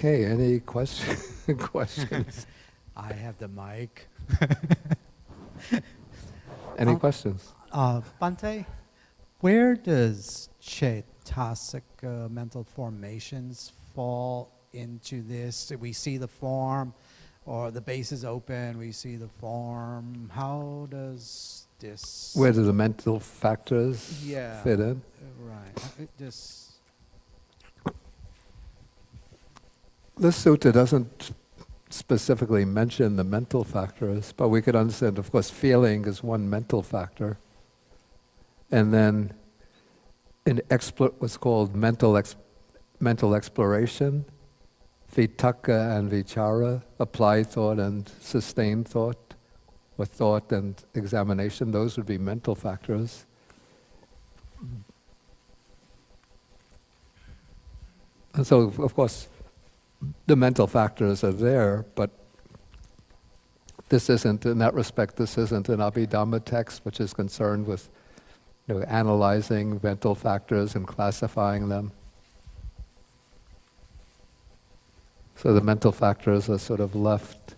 Okay, any questions? I have the mic. Any questions? Bhante, where does Cetasika mental formations fall into this? We see the form, or the base is open, we see the form. How does this... Where do the mental factors fit in? Right. This sutta doesn't specifically mention the mental factors, but we could understand, of course, feeling is one mental factor. And then in what's called mental exploration, vitaka and vichara, applied thought and sustained thought, or thought and examination, those would be mental factors. And so, of course, the mental factors are there, but this isn't, in that respect, this isn't an Abhidhamma text which is concerned with analyzing mental factors and classifying them. So the mental factors are sort of left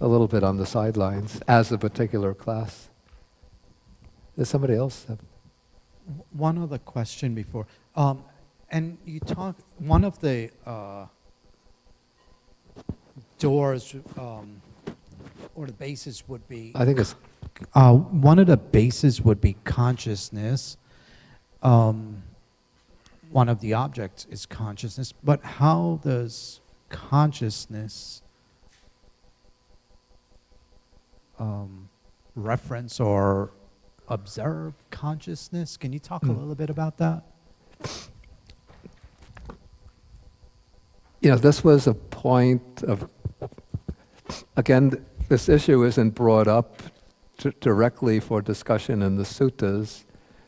a little bit on the sidelines as a particular class. Does somebody else have? One other question before. And you talk, one of the doors or the basis would be... I think it's... one of the bases would be consciousness. One of the objects is consciousness. But how does consciousness reference or observe consciousness? Can you talk a little bit about that? This was a point of, again, this issue isn't brought up directly for discussion in the suttas,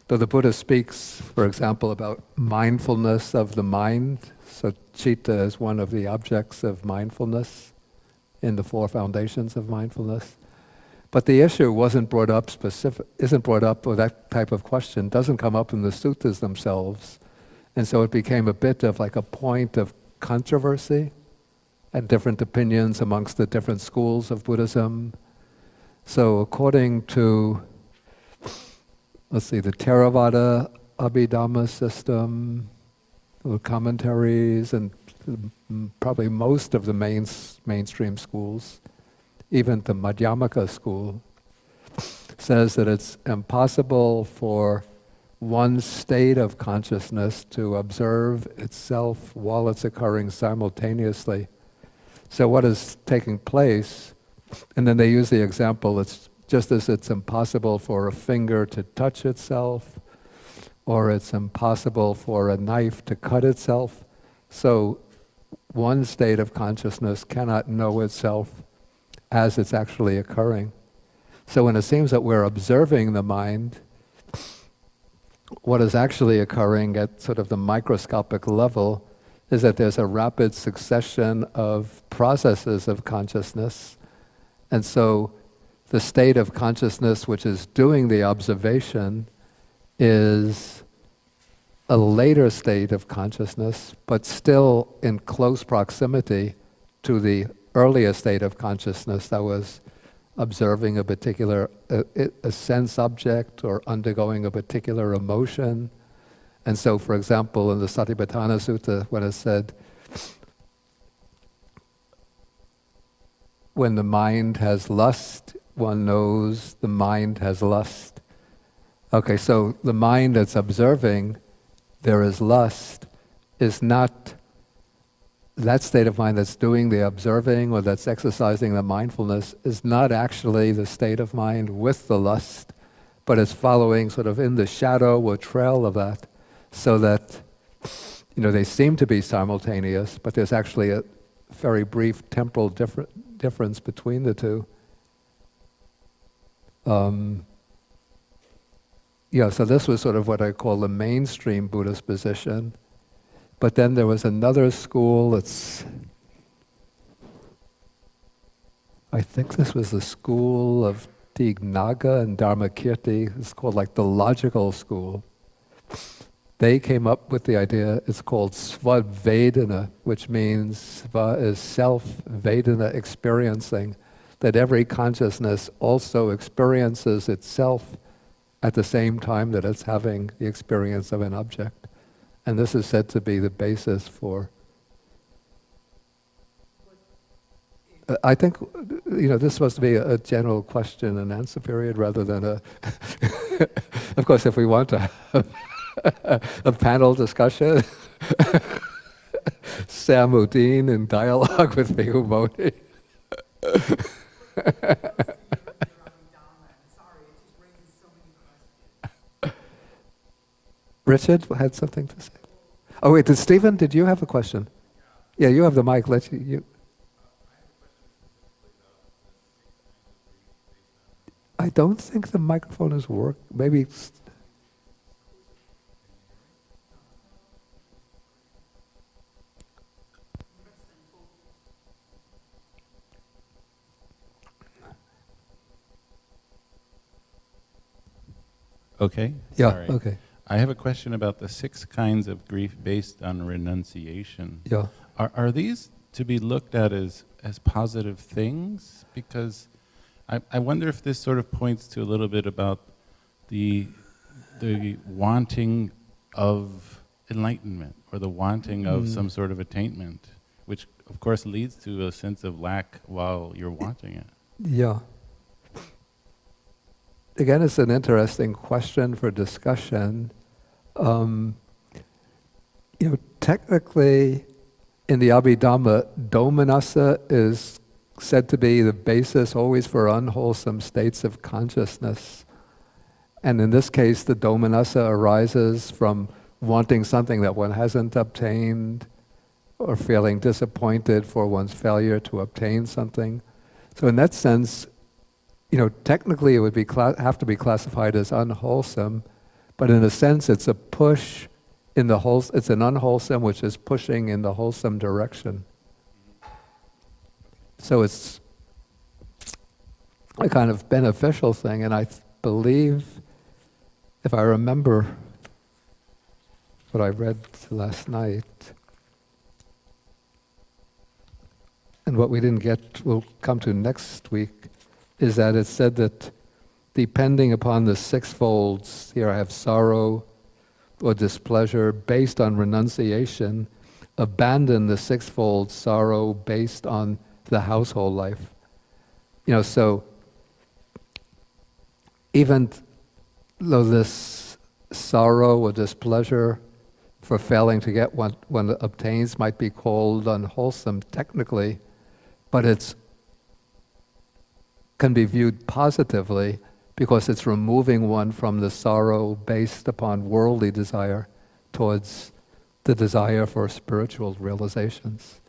though the Buddha speaks, for example, about mindfulness of the mind. So citta is one of the objects of mindfulness in the four foundations of mindfulness. But the issue isn't brought up, or that type of question doesn't come up in the suttas themselves. And so it became a bit of like a point of controversy and different opinions amongst the different schools of Buddhism. So according to, let's see, the Theravada Abhidhamma system, the commentaries, and probably most of the mainstream schools, even the Madhyamaka school, says that it's impossible for one state of consciousness to observe itself while it's occurring simultaneously. So what is taking place, and then they use the example, it's just as it's impossible for a finger to touch itself, or it's impossible for a knife to cut itself. So one state of consciousness cannot know itself as it's actually occurring. So when it seems that we're observing the mind, what is actually occurring at sort of the microscopic level is that there's a rapid succession of processes of consciousness. And so the state of consciousness which is doing the observation is a later state of consciousness, but still in close proximity to the earlier state of consciousness that was observing a particular a sense object or undergoing a particular emotion. And so, for example, in the Satipatthana Sutta, when it said, when the mind has lust, one knows the mind has lust. Okay, so the mind that's observing there is lust is not that state of mind that's doing the observing or that's exercising the mindfulness is not actually the state of mind with the lust, but it's following sort of in the shadow or trail of that, so that, they seem to be simultaneous, but there's actually a very brief temporal difference between the two. So this was sort of what I call the mainstream Buddhist position. But then there was another school, I think this was the school of Dignaga and Dharmakirti. It's called like the logical school. they came up with the idea, it's called Svadvedana, which means Sva is self, Vedana, experiencing, that every consciousness also experiences itself at the same time that it's having the experience of an object. And this is said to be the basis for, I think, this is supposed to be a general question and answer period rather than a, of course, if we want to have a panel discussion, Samudin in dialogue with Bihu Modi. Richard had something to say. Oh wait, Stephen, did you have a question? Yeah, you have the mic. Let you. I don't think the microphone is working. Maybe. Okay. Yeah. Sorry. Okay. I have a question about the 6 kinds of grief based on renunciation. Yeah. Are these to be looked at as positive things? Because I wonder if this sort of points to a little bit about the wanting of enlightenment or the wanting of some sort of attainment, which of course leads to a sense of lack while you're wanting it. Yeah. Again, it's an interesting question for discussion. Technically, in the Abhidhamma, domanassa is said to be the basis always for unwholesome states of consciousness. And in this case, the domanassa arises from wanting something that one hasn't obtained or feeling disappointed for one's failure to obtain something. So in that sense, technically it would be have to be classified as unwholesome, but in a sense it's a push in the it's an unwholesome which is pushing in the wholesome direction. So it's a kind of beneficial thing, and I believe, if I remember what I read last night, and what we didn't get, we'll come to next week, is that it said that depending upon the 6 folds, here I have sorrow or displeasure based on renunciation, abandon the 6-fold sorrow based on the household life. So even though this sorrow or displeasure for failing to get what one obtains might be called unwholesome technically, but it's can be viewed positively because it's removing one from the sorrow based upon worldly desire towards the desire for spiritual realizations.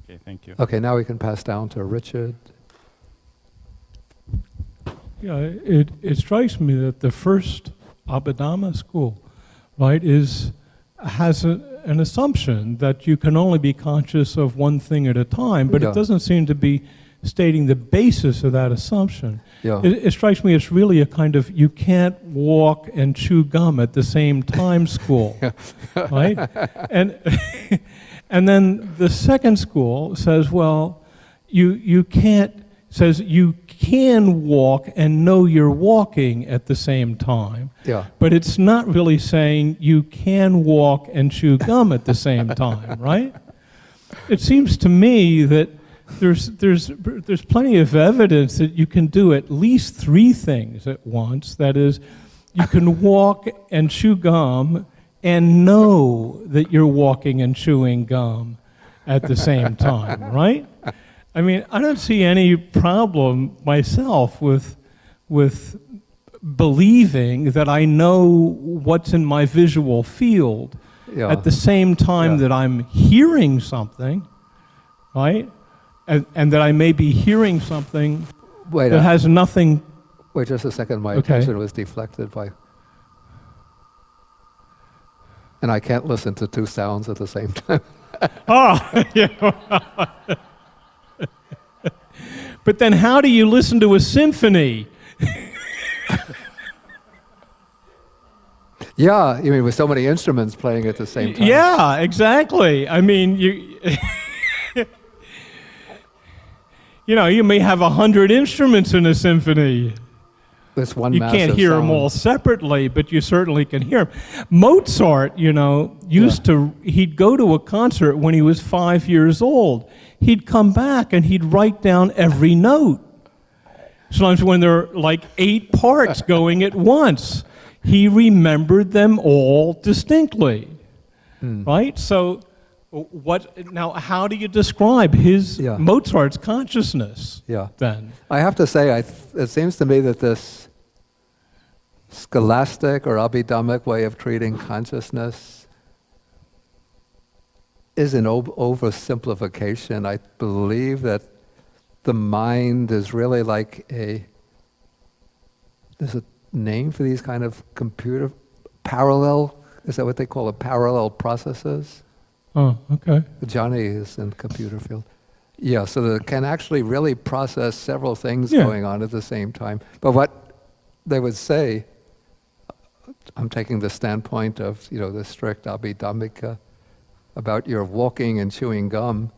Okay, thank you. Okay, now we can pass down to Richard. Yeah, it strikes me that the first Abhidhamma school, right, has an assumption that you can only be conscious of one thing at a time, but it doesn't seem to be stating the basis of that assumption. Yeah. It strikes me it's really a kind of you can't walk and chew gum at the same time school, right? And then the second school says, well, you can walk and know you're walking at the same time. Yeah. But it's not really saying you can walk and chew gum at the same time, right? It seems to me that there's plenty of evidence that you can do at least 3 things at once. That is, you can walk and chew gum and know that you're walking and chewing gum at the same time, right? I mean, I don't see any problem myself with believing that I know what's in my visual field at the same time that I'm hearing something, right? And that I may be hearing something that has nothing... Wait just a second, my attention was deflected by... And I can't listen to 2 sounds at the same time. But then how do you listen to a symphony? Yeah, I mean, with so many instruments playing at the same time. Yeah, exactly. I mean, you may have 100 instruments in a symphony. With one You massive can't hear them sound. all separately, but you certainly can hear them. Mozart, he'd go to a concert when he was 5 years old. He'd come back and he'd write down every note. Sometimes when there are like 8 parts going at once, he remembered them all distinctly, right? So now how do you describe Mozart's consciousness then? I have to say, it seems to me that this scholastic or Abhidhammic way of treating consciousness is an oversimplification. I believe that the mind is really like there's a name for these kind of computer parallel, is that what they call it, parallel processes? Oh, okay. Johnny is in the computer field. Yeah, so that it can actually really process several things going on at the same time. But what they would say, I'm taking the standpoint of, the strict Abhidhammika about your walking and chewing gum.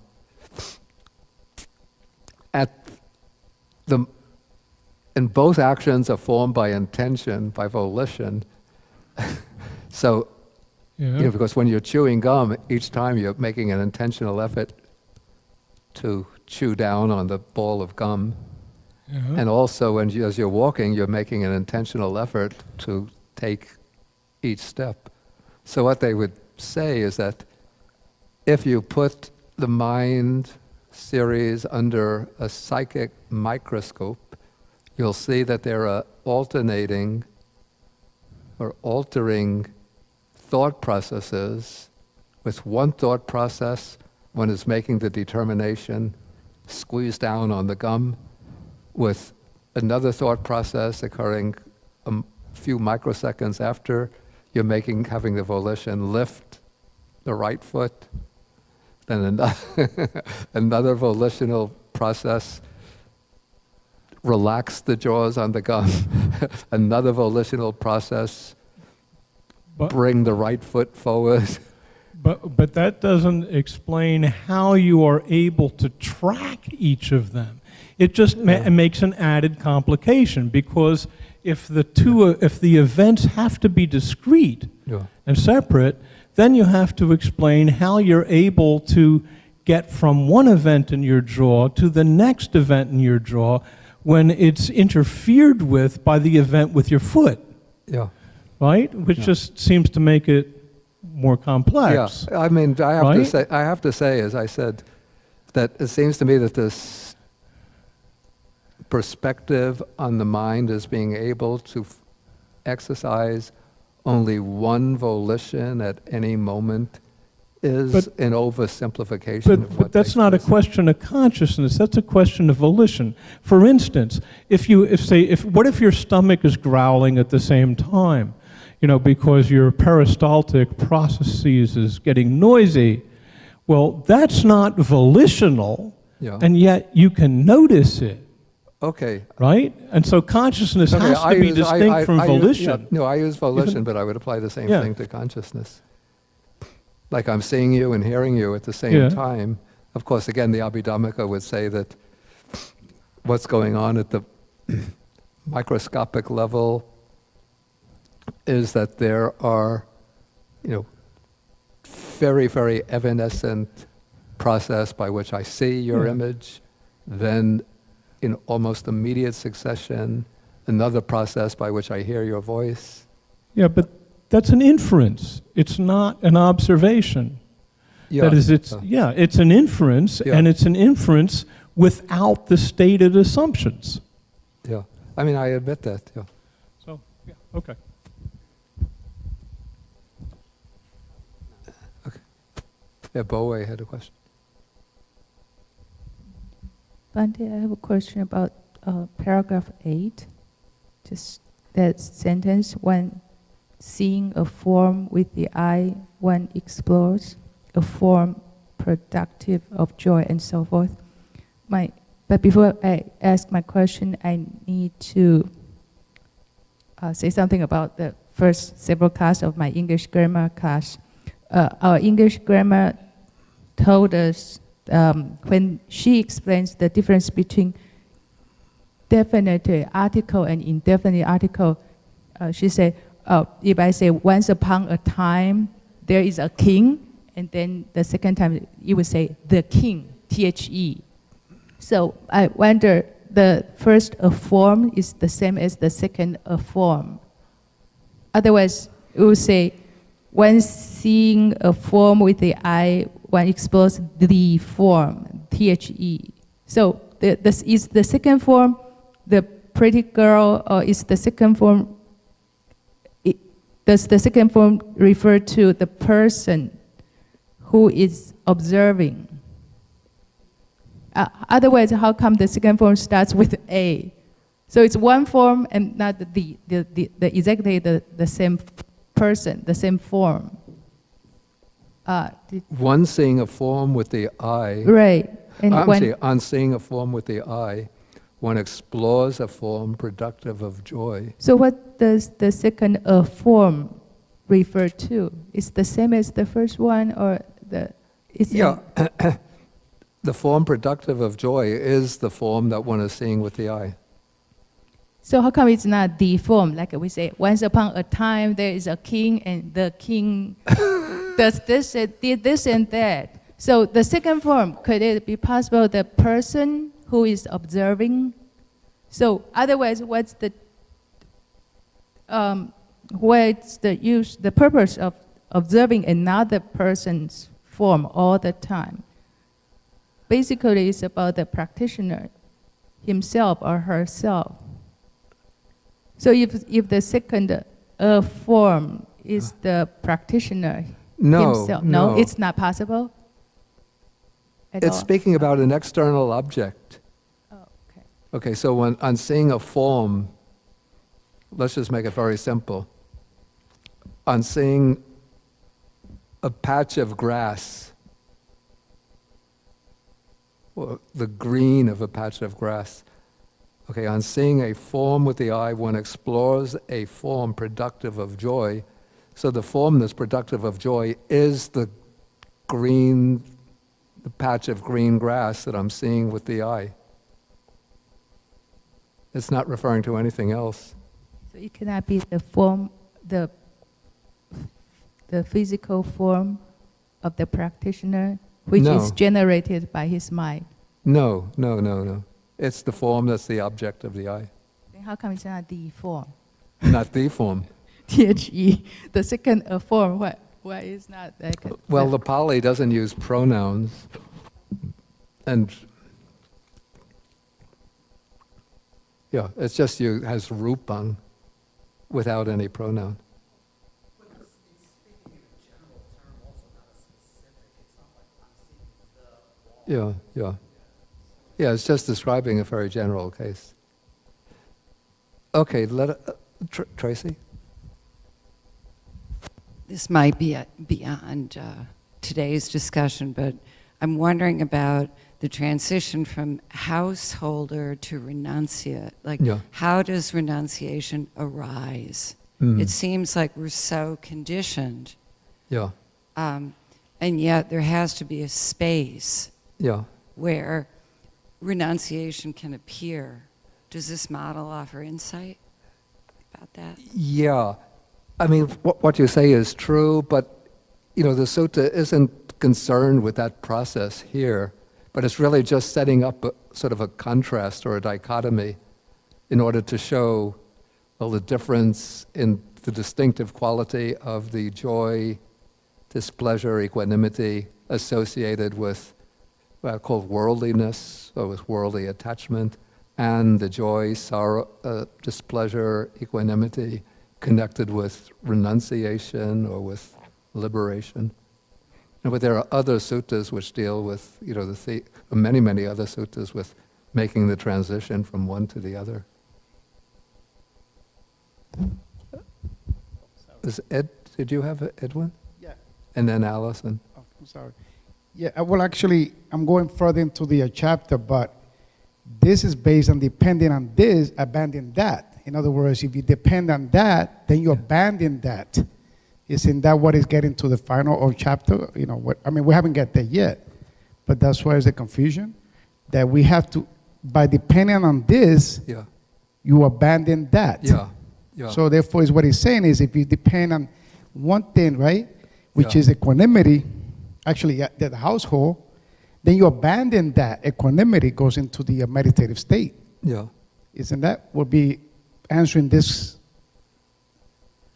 And both actions are formed by intention, by volition. So, because when you're chewing gum, each time you're making an intentional effort to chew down on the ball of gum. And also, as you're walking, you're making an intentional effort to take each step. So what they would say is that if you put the mind series under a psychic microscope, you'll see that there are alternating or altering thought processes. With one thought process, one is making the determination, squeeze down on the gum. With another thought process occurring a few microseconds after, you're having the volition lift the right foot. Then another volitional process, relax the jaws on the gum. Another volitional process, bring the right foot forward. But that doesn't explain how you are able to track each of them. It just makes an added complication, because if the events have to be discrete and separate, then you have to explain how you're able to get from one event in your jaw to the next event in your jaw when it's interfered with by the event with your foot. Yeah. Right? Which just seems to make it more complex. Yeah, I mean, I have to say, as I said, that it seems to me that this perspective on the mind as being able to exercise only one volition at any moment is an oversimplification of what But that's not a question of consciousness, that's a question of volition. For instance, what if your stomach is growling at the same time? Because your peristaltic processes is getting noisy. Well, that's not volitional, and yet you can notice it. Okay. Right? And so consciousness has to be distinct from volition. I use volition, but I would apply the same thing to consciousness. Like I'm seeing you and hearing you at the same time. Of course, again, the Abhidhammika would say that what's going on at the microscopic level is that there are, very, very evanescent process by which I see your image, then in almost immediate succession, another process by which I hear your voice. Yeah, but that's an inference. It's not an observation. That is, it's an inference, and it's an inference without the stated assumptions. Yeah, I mean, I admit that, So, okay. Yeah, Bowie had a question. Bhante, I have a question about paragraph 8. Just that sentence, when seeing a form with the eye, one explores a form productive of joy and so forth. But before I ask my question, I need to say something about the first several class of my English grammar class, our English grammar told us when she explains the difference between definite article and indefinite article, she said, if I say once upon a time there is a king, and then the second time you would say the king, THE. So I wonder, the first form is the same as the second form. Otherwise, we would say, when seeing a form with the eye, one explores the form, THE. So this is the second form, the pretty girl, or is the second form, does the second form refer to the person who is observing? Otherwise, how come the second form starts with A? So it's one form and not exactly the same person, the same form. One seeing a form with the eye. Right. And on seeing a form with the eye, one explores a form productive of joy. So what does the second form refer to? Is the same as the first one, or the? Yeah. The form productive of joy is the form that one is seeing with the eye. So how come it's not the form? Like we say, once upon a time there is a king, and the king does this, did this and that. So the second form, could it be possible the person who is observing? So otherwise, what's the use, the purpose of observing another person's form all the time? Basically, it's about the practitioner himself or herself. So if the second form is the practitioner himself, no, it's not possible at It's all? speaking about an external object. Oh, okay. Okay, so when on seeing a form, let's just make it very simple. On seeing a patch of grass, or the green of a patch of grass. Okay, on seeing a form with the eye, one explores a form productive of joy. So the form that's productive of joy is the patch of green grass that I'm seeing with the eye. It's not referring to anything else. So it cannot be the form, the physical form of the practitioner, which is generated by his mind. No. It's the form that's the object of the eye. Then how come it's not the form? Not the form. THE, the second form, why is not like Well, the Pali doesn't use pronouns. And yeah, it's just has rupang without any pronoun. Yeah. Yeah, it's just describing a very general case. Okay, Tracy? This might be beyond today's discussion, but I'm wondering about the transition from householder to renunciate. Like, how does renunciation arise? It seems like we're so conditioned. Yeah. And yet there has to be a space where renunciation can appear. Does this model offer insight about that? Yeah. I mean, what you say is true, but, the sutta isn't concerned with that process here, but it's really just setting up sort of a contrast or a dichotomy in order to show, the difference in the distinctive quality of the joy, displeasure, equanimity associated with what I call worldliness, or with worldly attachment, and the joy, sorrow, displeasure, equanimity connected with renunciation or with liberation. But there are other suttas which deal with, many other suttas with making the transition from one to the other. Did you have Edwin? Yeah. And then Allison. Oh, I'm sorry. Yeah, well, actually, I'm going further into the chapter, but this is based on depending on this, abandon that. In other words, if you depend on that, then you abandon that. Isn't that what is getting to the final of chapter? You know, what, I mean, we haven't got there yet, but that's why there's the confusion. That we have to, by depending on this, you abandon that. So therefore, is what he's saying is if you depend on one thing, right, which is equanimity, actually the household, then you abandon that. Equanimity goes into the meditative state. Isn't that would be answering this?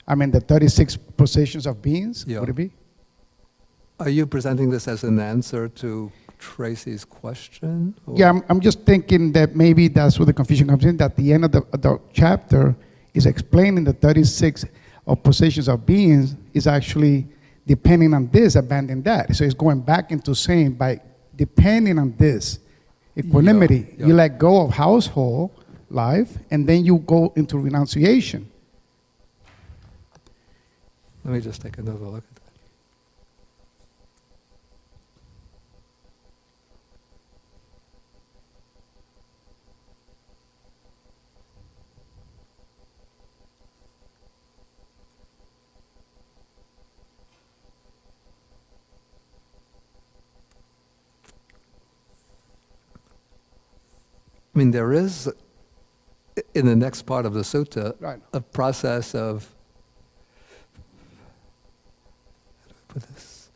I mean, the 36 positions of beings, would it be? Are you presenting this as an answer to Tracy's question? Or? Yeah, I'm just thinking that maybe that's where the confusion comes in, that the end of the chapter is explaining the 36 of positions of beings is actually depending on this, abandon that. So it's going back into saying by depending on this, equanimity, you let go of household life, and then you go into renunciation. Let me just take another look at that. I mean, there is, in the next part of the sutta, a process of, how do I put this?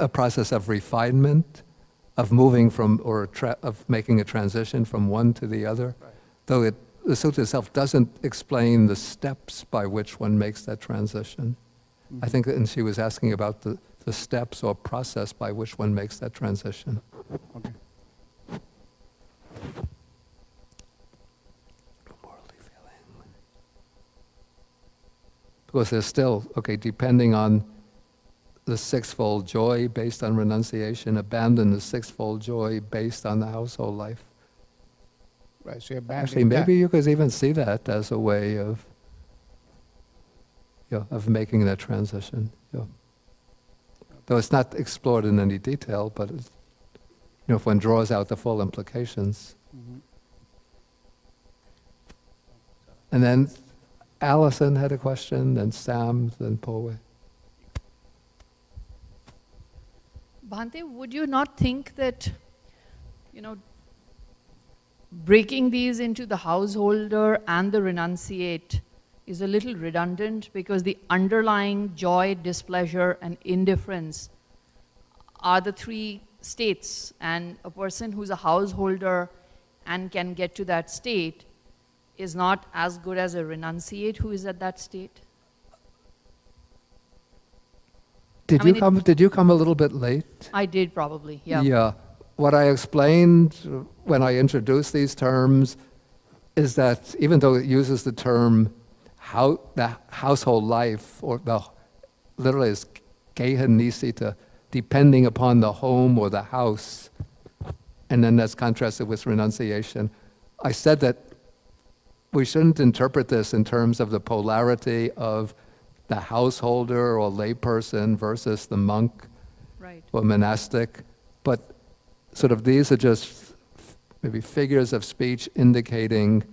A process of refinement, of moving from, or of making a transition from one to the other. Though the sutta itself doesn't explain the steps by which one makes that transition. I think, and she was asking about the steps or process by which one makes that transition. Okay. Because there's still, depending on the sixfold joy based on renunciation, abandon the sixfold joy based on the household life. Right, so you abandon Actually, maybe you could even see that as a way of making that transition. Though it's not explored in any detail, but it's, if one draws out the full implications. And then Allison had a question, then Sam, then Poe. Bhante, would you not think that, breaking these into the householder and the renunciate is a little redundant, because the underlying joy, displeasure, and indifference are the three states, and a person who's a householder and can get to that state is not as good as a renunciate who is at that state? Did you come a little bit late? I did, probably, yeah. Yeah. What I explained when I introduced these terms is that even though it uses the term the household life, or literally is gehanisita, depending upon the home or the house, and then that's contrasted with renunciation, I said that we shouldn't interpret this in terms of the polarity of the householder or layperson versus the monk or monastic, but sort of these are just maybe figures of speech indicating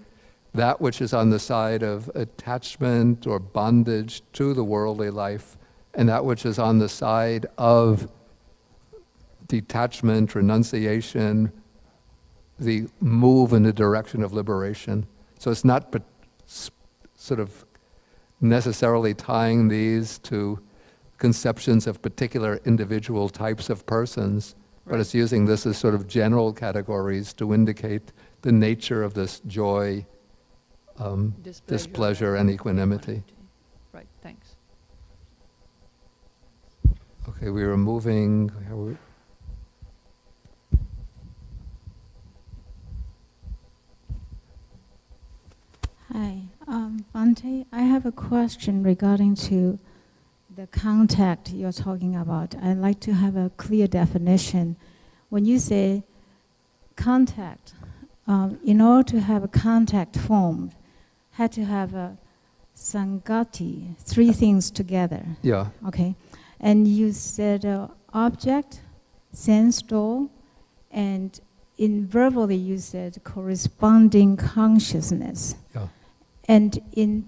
that which is on the side of attachment or bondage to the worldly life, and that which is on the side of detachment, renunciation, the move in the direction of liberation. So it's not sort of necessarily tying these to conceptions of particular individual types of persons, but it's using this as sort of general categories to indicate the nature of this joy, displeasure, and equanimity. Right, thanks. Okay, we were moving. Hi, Bhante, I have a question regarding to the contact you're talking about. I'd like to have a clear definition. When you say contact, in order to have a contact formed, had to have a sangati, three things together. Yeah. Okay. And you said object, sense door, and in verbally you said corresponding consciousness. Yeah. And in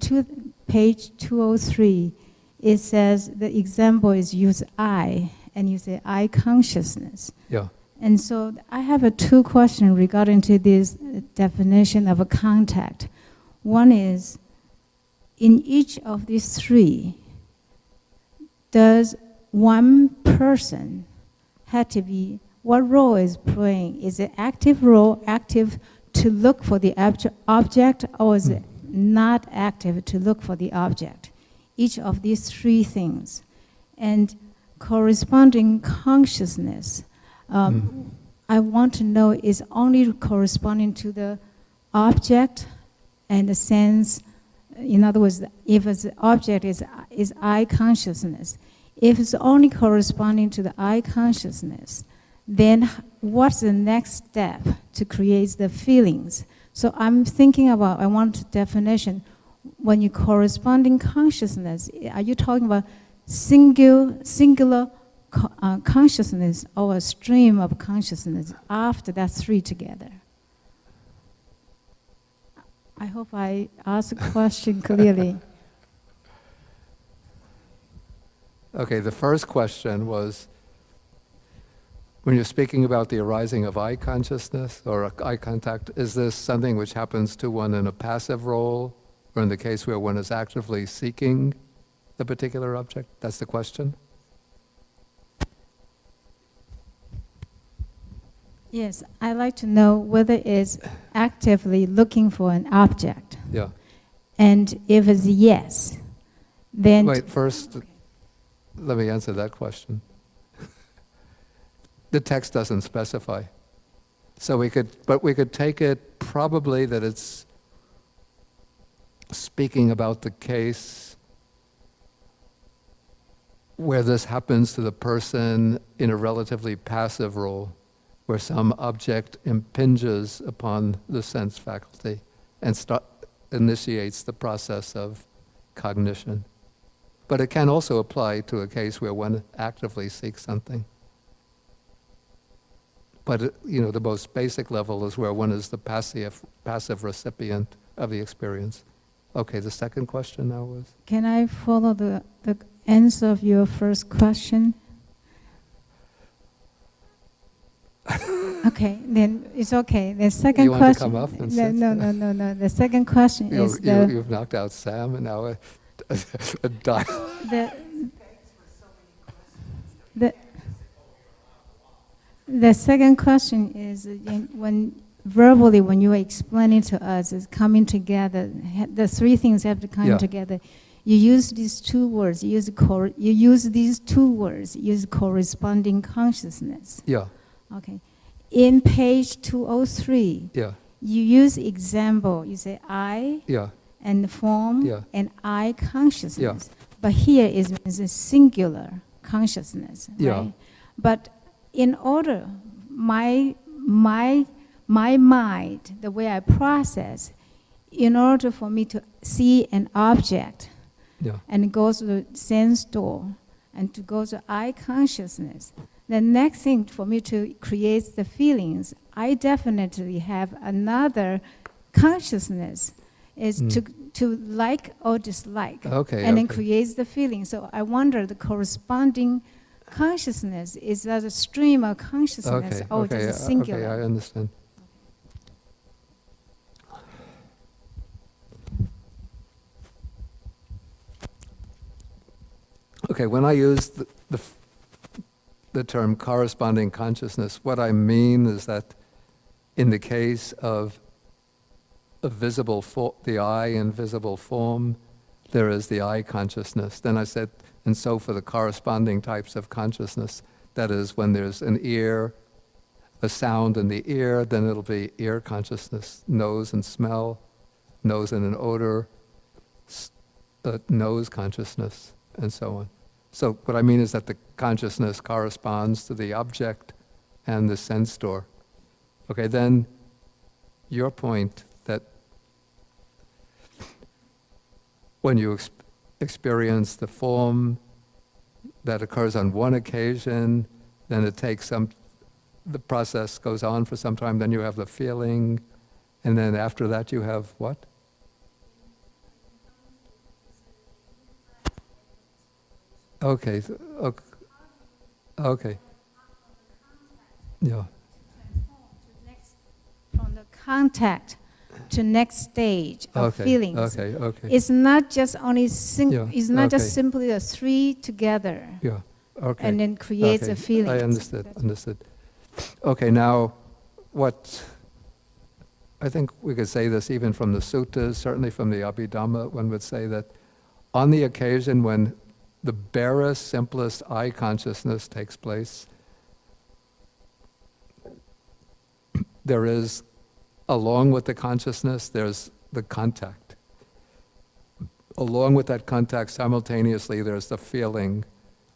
page 203, it says the example is use I, and you say I consciousness. Yeah. And so I have two questions regarding to this definition of a contact. One is, in each of these three, does one person have to be, what role is playing? Is it active role, active to look for the object, or is it not active to look for the object? Each of these three things. And corresponding consciousness, I want to know is only corresponding to the object and the sense. In other words, if the object is I consciousness, if it's only corresponding to the I consciousness, then what's the next step to create the feelings? So I'm thinking about, I want a definition. When you corresponding consciousness, are you talking about singular consciousness or a stream of consciousness after that three together? I hope I asked the question clearly. Okay, the first question was, when you're speaking about the arising of eye consciousness or eye contact, is this something which happens to one in a passive role, or in the case where one is actively seeking the particular object? That's the question? Yes, I'd like to know whether it's actively looking for an object. Yeah. And if it's yes, then... Wait, first, let me answer that question. The text doesn't specify. So we could take it probably that it's speaking about the case where this happens to the person in a relatively passive role, where some object impinges upon the sense faculty and initiates the process of cognition. But it can also apply to a case where one actively seeks something. But the most basic level is where one is the passive recipient of the experience. Okay, the second question now was? Can I follow the answer of your first question? Okay, then it's okay. The second question. You want to come up and sit? No. The second question is you've knocked out Sam, and now a dialogue. The second question is when you are explaining to us, it's coming together. The three things have to come together. You use these two words. You use corresponding consciousness. Yeah. Okay. In page 203, you use example. You say I and form and I consciousness. But here is a singular consciousness. Right? But in order, my mind, the way I process, in order for me to see an object and go to the sense door and to go to I consciousness, the next thing for me to create the feelings, I definitely have another consciousness is to like or dislike, and then creates the feeling. So I wonder the corresponding consciousness, is that a stream of consciousness or just a singular? Okay, I understand. Okay, when I use the term corresponding consciousness, what I mean is that in the case of the eye in visible form, there is the eye consciousness. Then I said, and so for the corresponding types of consciousness, that is when there's an ear, a sound in the ear, then it'll be ear consciousness, nose and smell, nose and an odor, nose consciousness, and so on. So what I mean is that the consciousness corresponds to the object and the sense door. Okay, then your point that when you experience the form that occurs on one occasion, then it takes some the process goes on for some time, then you have the feeling, and then after that you have what? Okay, okay. Yeah. From the contact to next stage of feelings. Okay. It's not just only it's not just okay. simply the three together. Yeah. Okay. And then creates a feeling. I understood. Okay, now what I think we could say this even from the suttas, certainly from the Abhidhamma, one would say that on the occasion when the barest, simplest eye consciousness takes place, there is, along with the consciousness, there's the contact. Along with that contact, simultaneously, there's the feeling,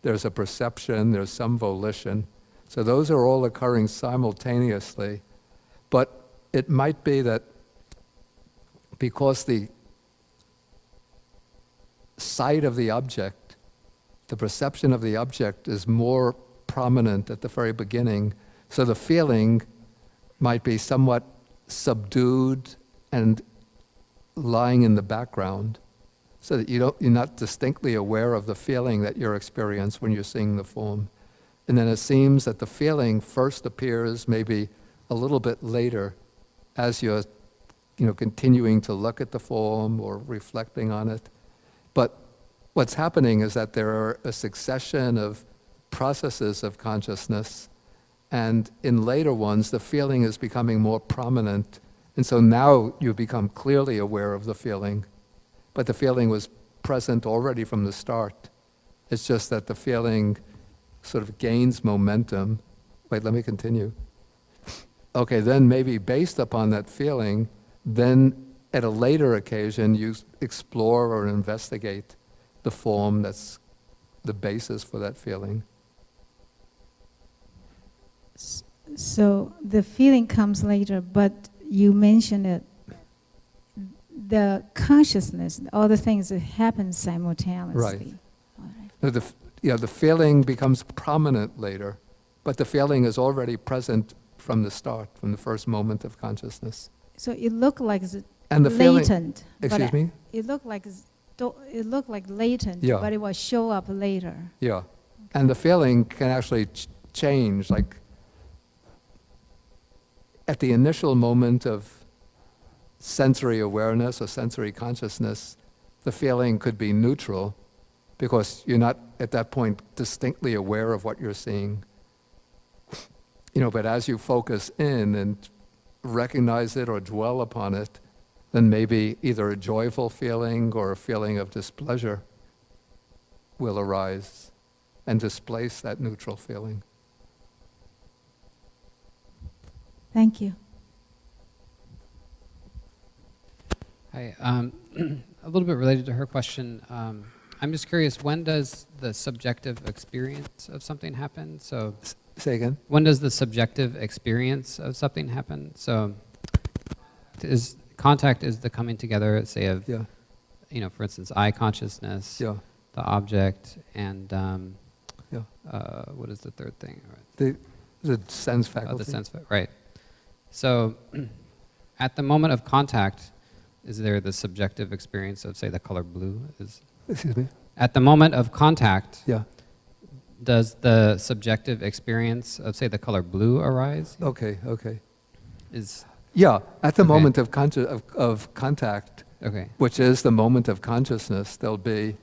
there's a perception, there's some volition. So those are all occurring simultaneously. But it might be that because the sight of the object, the perception of the object is more prominent at the very beginning, so the feeling might be somewhat subdued and lying in the background, so that you're not distinctly aware of the feeling that you're experiencing when you're seeing the form. And then it seems that the feeling first appears maybe a little bit later as you're continuing to look at the form or reflecting on it. But what's happening is that there are a succession of processes of consciousness, and in later ones the feeling is becoming more prominent, and so now you become clearly aware of the feeling, but the feeling was present already from the start. It's just that the feeling sort of gains momentum. Wait, let me continue. Okay, then maybe based upon that feeling, then at a later occasion you explore or investigate the form that's the basis for that feeling. So the feeling comes later, but you mentioned it, the consciousness, all the things that happen simultaneously. Right. No, the feeling becomes prominent later, but the feeling is already present from the start, from the first moment of consciousness. So it looked like it's and the latent. Excuse me? It looked like latent, yeah. but it will show up later. Yeah, okay. And the feeling can actually change. Like at the initial moment of sensory awareness or sensory consciousness, the feeling could be neutral because you're not at that point distinctly aware of what you're seeing. But as you focus in and recognize it or dwell upon it, then maybe either a joyful feeling or a feeling of displeasure will arise and displace that neutral feeling. Thank you. Hi, a little bit related to her question. I'm just curious, when does the subjective experience of something happen? So, say again? When does the subjective experience of something happen? So, contact is the coming together, say, of, for instance, eye consciousness, the object, and what is the third thing? The sense faculty. The sense faculty, right. So, at the moment of contact, is there the subjective experience of, say, the color blue? Excuse me? At the moment of contact, yeah. Does the subjective experience of, say, the color blue arise? Okay. Yeah, at the moment of contact, okay, which is the moment of consciousness, there'll be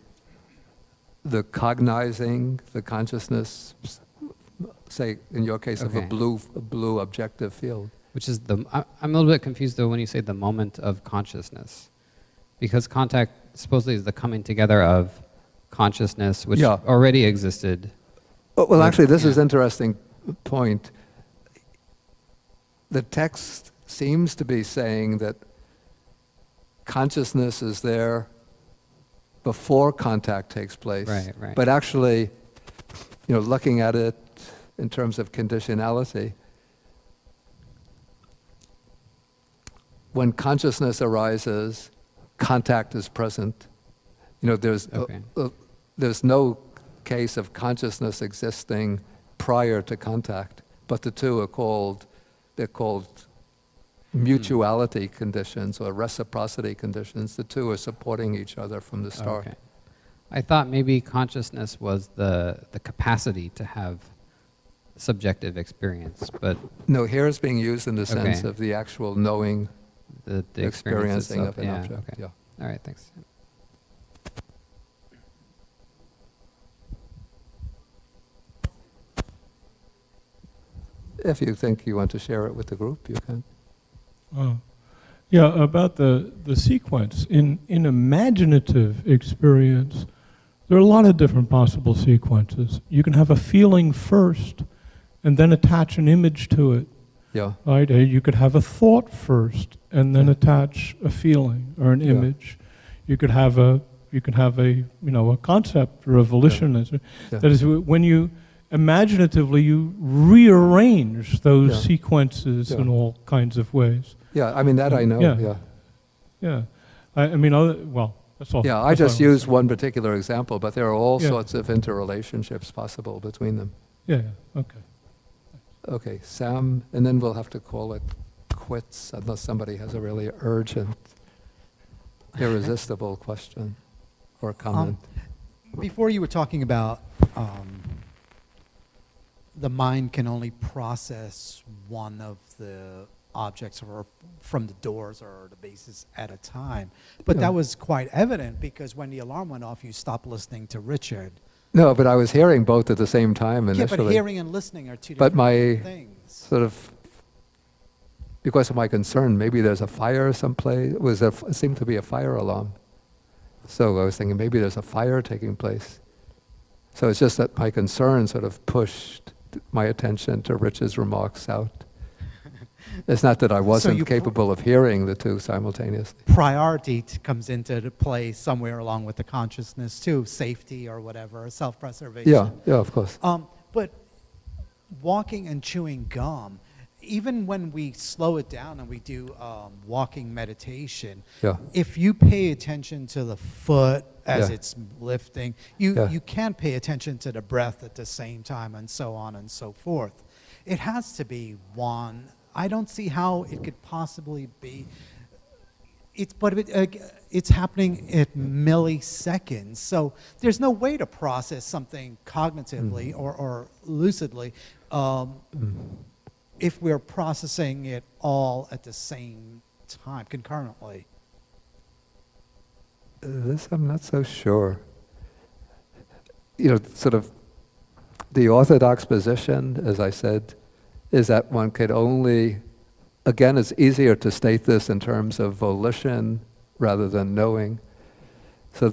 the cognizing, the consciousness, say, in your case, of a blue objective field. Which is I'm a little bit confused, though, when you say the moment of consciousness. Because contact supposedly is the coming together of consciousness, which already existed. Well, actually, this is an interesting point. The text seems to be saying that consciousness is there before contact takes place. Right. But actually, looking at it in terms of conditionality, when consciousness arises, contact is present. There's no case of consciousness existing prior to contact. but the two are they're called mutuality conditions or reciprocity conditions. The two are supporting each other from the start. Okay. I thought maybe consciousness was the capacity to have subjective experience, but... No, here it's being used in the sense of the actual knowing, the experiencing of an yeah, object. Okay. Yeah. All right, thanks. If you think you want to share it with the group, you can. Yeah, about the sequence. In imaginative experience, there are a lot of different possible sequences. You can have a feeling first and then attach an image to it. Yeah. Right? You could have a thought first and then attach a feeling or an image. You could have a a concept or a volition. That is, when you imaginatively you rearrange those sequences in all kinds of ways. Yeah, I mean that I know. Yeah. I mean, well, that's all. Yeah, I just used one particular example, but there are all sorts of interrelationships possible between them. Yeah. Okay. Okay, Sam, and then we'll have to call it quits unless somebody has a really urgent, irresistible question or comment. Before you were talking about the mind can only process one of the objects or from the doors or the bases at a time. But that was quite evident because when the alarm went off, you stopped listening to Richard. No, but I was hearing both at the same time initially. Yeah, but hearing and listening are two different things. Sort of, because of my concern, maybe there's a fire someplace. It seemed to be a fire alarm. So I was thinking maybe there's a fire taking place. So it's just that my concern sort of pushed my attention to Rich's remarks out. It's not that I wasn't capable of hearing the two simultaneously. Priority comes into the play somewhere along with the consciousness too, safety or whatever, self-preservation. Yeah, of course. But walking and chewing gum, even when we slow it down and we do walking meditation, if you pay attention to the foot as it's lifting, you can pay attention to the breath at the same time and so on and so forth. It has to be one. I don't see how it could possibly be. It's happening at milliseconds. So there's no way to process something cognitively or lucidly if we're processing it all at the same time, concurrently. This I'm not so sure. Sort of the orthodox position, as I said, is that one could only, again, it's easier to state this in terms of volition rather than knowing. So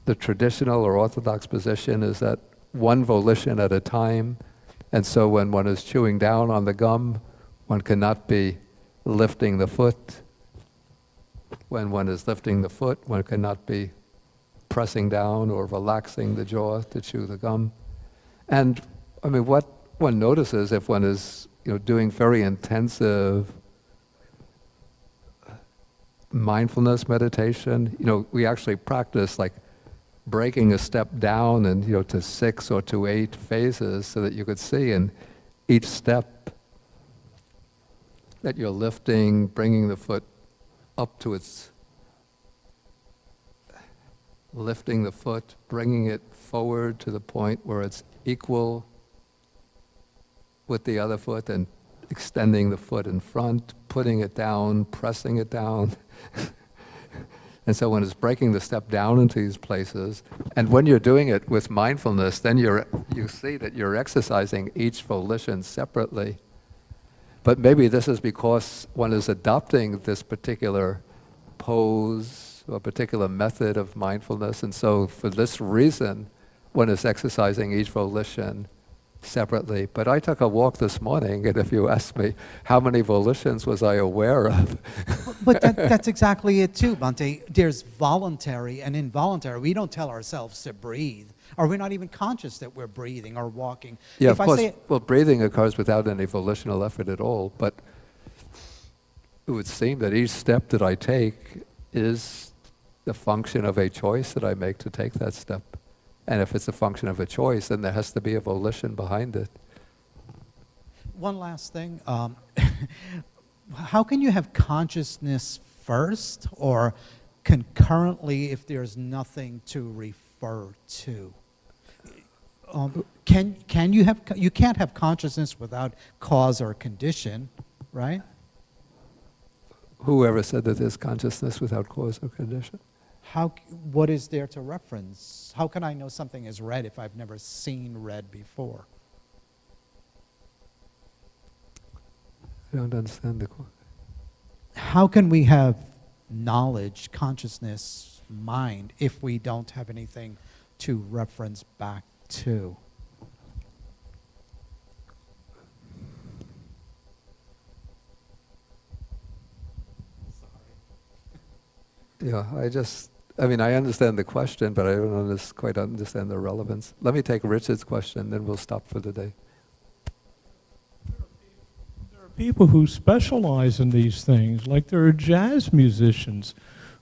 the traditional or orthodox position is that one volition at a time, and so when one is chewing down on the gum, one cannot be lifting the foot. When one is lifting the foot, one cannot be pressing down or relaxing the jaw to chew the gum. And I mean, what one notices if one is doing very intensive mindfulness meditation, we actually practice like breaking a step down and to 6 or to 8 phases so that you could see in each step that you're lifting, bringing the foot up to its, lifting the foot, bringing it forward to the point where it's equal with the other foot and extending the foot in front, putting it down, pressing it down. And so one is breaking the step down into these places. And when you're doing it with mindfulness, then you see that you're exercising each volition separately. But maybe this is because one is adopting this particular pose or particular method of mindfulness. And so for this reason, one is exercising each volition separately. But I took a walk this morning, and if you ask me how many volitions was I aware of? But that's exactly it too, Bhante. There's voluntary and involuntary. We don't tell ourselves to breathe, or we're not even conscious that we're breathing or walking. Yeah, of course. Well, breathing occurs without any volitional effort at all, but it would seem that each step that I take is the function of a choice that I make to take that step. And if it's a function of a choice, then there has to be a volition behind it. one last thing. How can you have consciousness first or concurrently if there's nothing to refer to? Can you have, you can't have consciousness without cause or condition, right? Whoever said that there's consciousness without cause or condition? What is there to reference? How can I know something is red if I've never seen red before? I don't understand the question. How can we have knowledge, consciousness, mind, if we don't have anything to reference back to? Yeah, I mean, I understand the question, but I don't quite understand the relevance. Let me take Richard's question, then we'll stop for the day. There are people who specialize in these things, like there are jazz musicians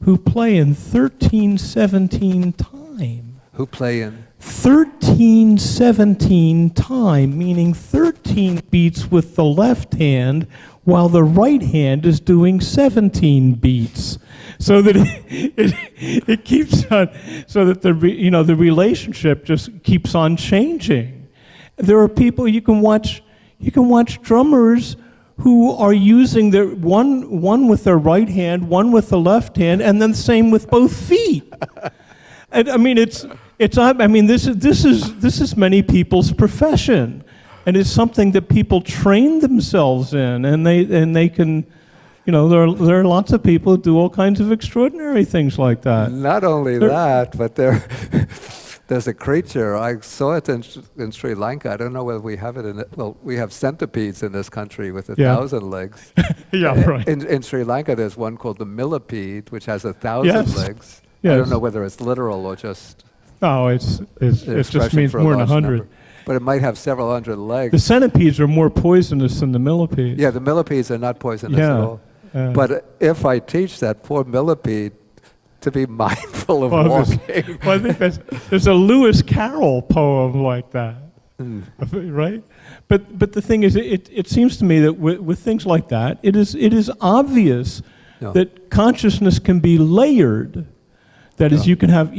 who play in 13/17 time. Who play in? 13/17 time, meaning 13 beats with the left hand, while the right hand is doing 17 beats, so that it keeps on, so that the relationship just keeps on changing. There are people you can watch drummers who are using their one with their right hand, one with the left hand, and then same with both feet. And I mean, this is many people's profession. And it's something that people train themselves in, and they can, there are lots of people who do all kinds of extraordinary things like that. Not only that, but there's a creature, I saw it in Sri Lanka, I don't know whether we have it in it, well, we have centipedes in this country with 1,000 legs. Yeah, right. In Sri Lanka there's one called the millipede, which has 1,000 legs. Yes. I don't know whether it's literal or just... No, it just means more than 100. Number. But it might have several hundred legs. The centipedes are more poisonous than the millipedes. Yeah, the millipedes are not poisonous at all. But if I teach that poor millipede to be mindful of walking... I think there's a Lewis Carroll poem like that, right? But the thing is, it seems to me that with things like that, it is obvious that consciousness can be layered. That is, you can have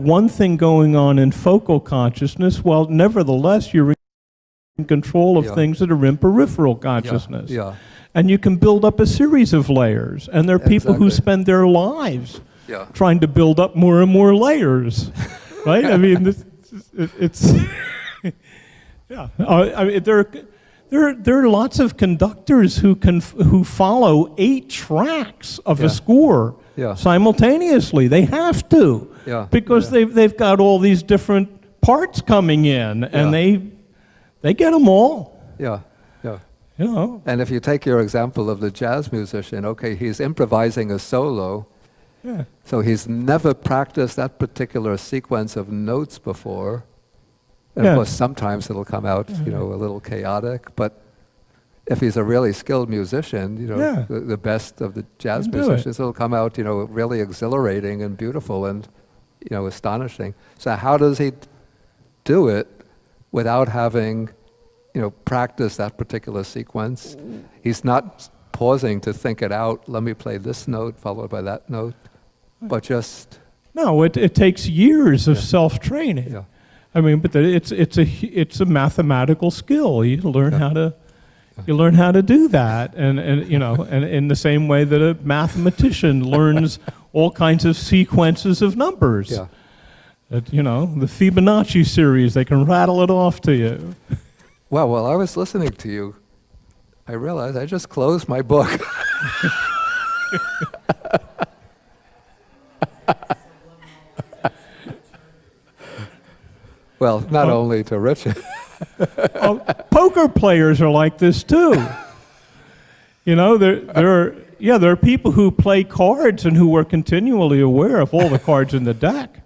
one thing going on in focal consciousness, while nevertheless you're in control of things that are in peripheral consciousness. And you can build up a series of layers. And there are people who spend their lives trying to build up more and more layers, right? I mean, it's I mean, there are lots of conductors who follow 8 tracks of a score. Simultaneously, they have to, because they've got all these different parts coming in, and they get them all. And if you take your example of the jazz musician, okay, he's improvising a solo, so he's never practiced that particular sequence of notes before. And of course, sometimes it'll come out, a little chaotic, but if he's a really skilled musician, the best of the jazz musicians, it'll come out, really exhilarating and beautiful and, astonishing. So how does he do it without having, practiced that particular sequence? He's not pausing to think it out. Let me play this note followed by that note, but just... No, it takes years of self-training. I mean, but it's a mathematical skill. You learn how to... You learn how to do that, and in the same way that a mathematician learns all kinds of sequences of numbers. The Fibonacci series, they can rattle it off to you. Well, while I was listening to you, I realized I just closed my book. Well, not only to Richard. Poker players are like this too. There are people who play cards and who are continually aware of all the cards in the deck.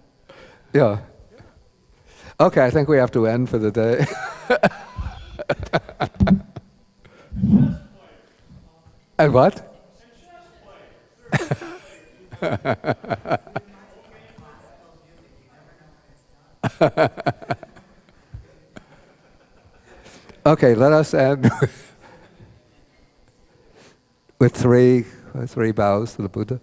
Okay, I think we have to end for the day. And what? Okay, let us end with three bows to the Buddha.